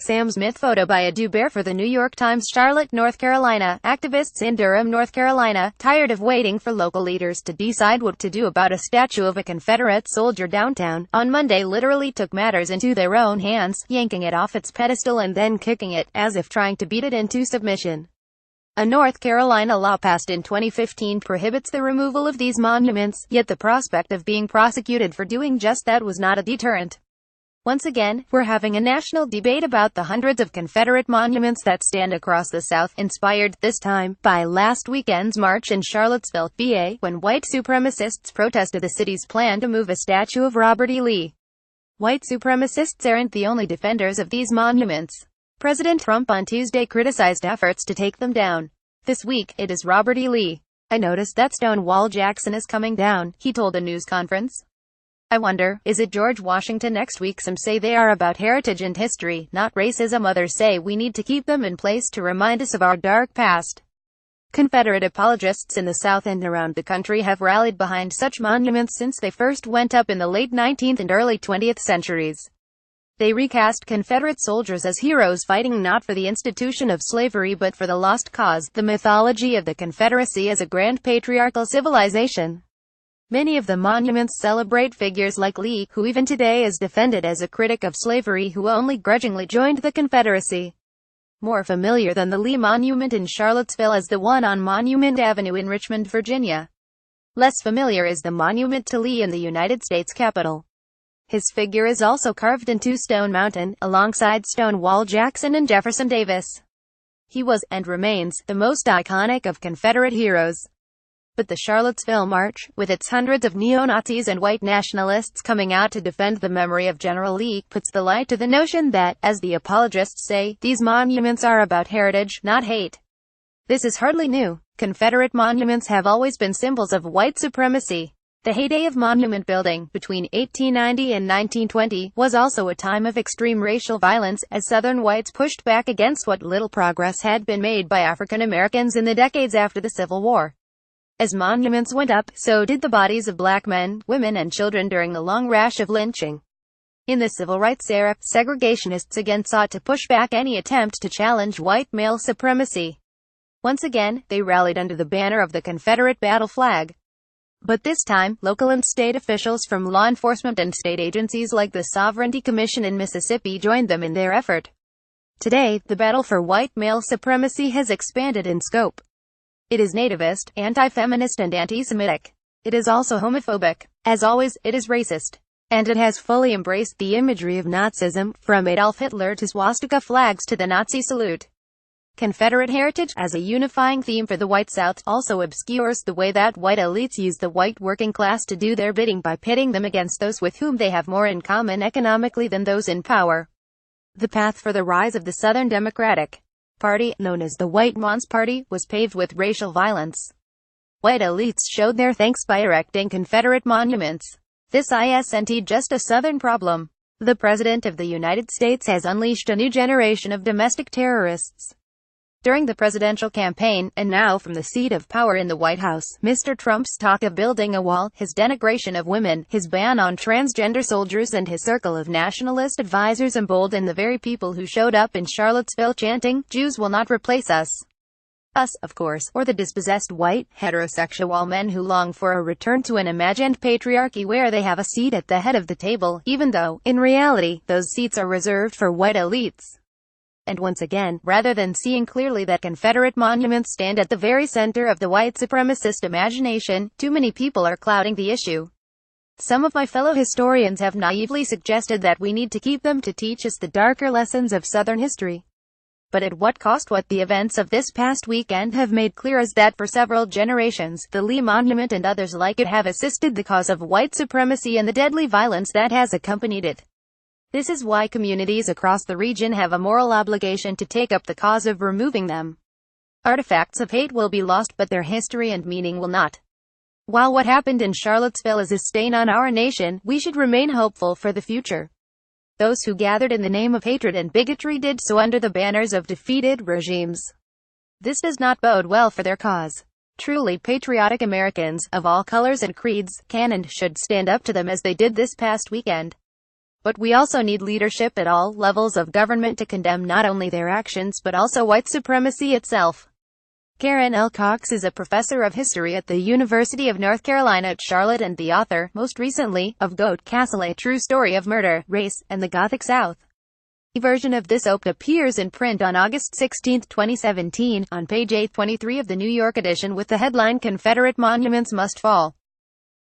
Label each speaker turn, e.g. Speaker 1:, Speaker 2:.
Speaker 1: Sam Smith photo by a bear for the New York Times. Charlotte, North Carolina. Activists in Durham, North Carolina, tired of waiting for local leaders to decide what to do about a statue of a Confederate soldier downtown, on Monday literally took matters into their own hands, yanking it off its pedestal and then kicking it, as if trying to beat it into submission. A North Carolina law passed in 2015 prohibits the removal of these monuments, yet the prospect of being prosecuted for doing just that was not a deterrent. Once again, we're having a national debate about the hundreds of Confederate monuments that stand across the South, inspired, this time, by last weekend's march in Charlottesville, VA, when white supremacists protested the city's plan to move a statue of Robert E. Lee. White supremacists aren't the only defenders of these monuments. President Trump on Tuesday criticized efforts to take them down. This week, it is Robert E. Lee. "I noticed that Stonewall Jackson is coming down," he told a news conference. "I wonder, is it George Washington next week?" Some say they are about heritage and history, not racism. Others say we need to keep them in place to remind us of our dark past. Confederate apologists in the South and around the country have rallied behind such monuments since they first went up in the late 19th and early 20th centuries. They recast Confederate soldiers as heroes fighting not for the institution of slavery but for the lost cause, the mythology of the Confederacy as a grand patriarchal civilization. Many of the monuments celebrate figures like Lee, who even today is defended as a critic of slavery who only grudgingly joined the Confederacy. More familiar than the Lee Monument in Charlottesville is the one on Monument Avenue in Richmond, Virginia. Less familiar is the monument to Lee in the United States Capitol. His figure is also carved into Stone Mountain, alongside Stonewall Jackson and Jefferson Davis. He was, and remains, the most iconic of Confederate heroes. But the Charlottesville March, with its hundreds of neo-Nazis and white nationalists coming out to defend the memory of General Lee, puts the lie to the notion that, as the apologists say, these monuments are about heritage, not hate. This is hardly new. Confederate monuments have always been symbols of white supremacy. The heyday of monument building, between 1890 and 1920, was also a time of extreme racial violence, as Southern whites pushed back against what little progress had been made by African Americans in the decades after the Civil War. As monuments went up, so did the bodies of black men, women and children during the long rash of lynching. In the civil rights era, segregationists again sought to push back any attempt to challenge white male supremacy. Once again, they rallied under the banner of the Confederate battle flag. But this time, local and state officials from law enforcement and state agencies like the Sovereignty Commission in Mississippi joined them in their effort. Today, the battle for white male supremacy has expanded in scope. It is nativist, anti-feminist and anti-Semitic. It is also homophobic. As always, it is racist. And it has fully embraced the imagery of Nazism, from Adolf Hitler to swastika flags to the Nazi salute. Confederate heritage, as a unifying theme for the white South, also obscures the way that white elites use the white working class to do their bidding by pitting them against those with whom they have more in common economically than those in power. The path for the rise of the Southern Democratic Party, known as the White Man's Party, was paved with racial violence. White elites showed their thanks by erecting Confederate monuments. This isn't just a Southern problem. The President of the United States has unleashed a new generation of domestic terrorists. During the presidential campaign, and now from the seat of power in the White House, Mr. Trump's talk of building a wall, his denigration of women, his ban on transgender soldiers and his circle of nationalist advisors emboldened the very people who showed up in Charlottesville chanting, "Jews will not replace us." Us, of course, or the dispossessed white, heterosexual men who long for a return to an imagined patriarchy where they have a seat at the head of the table, even though, in reality, those seats are reserved for white elites. And once again, rather than seeing clearly that Confederate monuments stand at the very center of the white supremacist imagination, too many people are clouding the issue. Some of my fellow historians have naively suggested that we need to keep them to teach us the darker lessons of Southern history. But at what cost? What the events of this past weekend have made clear is that for several generations, the Lee Monument and others like it have assisted the cause of white supremacy and the deadly violence that has accompanied it. This is why communities across the region have a moral obligation to take up the cause of removing them. Artifacts of hate will be lost, but their history and meaning will not. While what happened in Charlottesville is a stain on our nation, we should remain hopeful for the future. Those who gathered in the name of hatred and bigotry did so under the banners of defeated regimes. This does not bode well for their cause. Truly patriotic Americans, of all colors and creeds, can and should stand up to them as they did this past weekend. But we also need leadership at all levels of government to condemn not only their actions but also white supremacy itself. Karen L. Cox is a professor of history at the University of North Carolina at Charlotte and the author, most recently, of Goat Castle: A True Story of Murder, Race, and the Gothic South. A version of this op appears in print on August 16, 2017, on page 823 of the New York edition with the headline "Confederate Monuments Must Fall."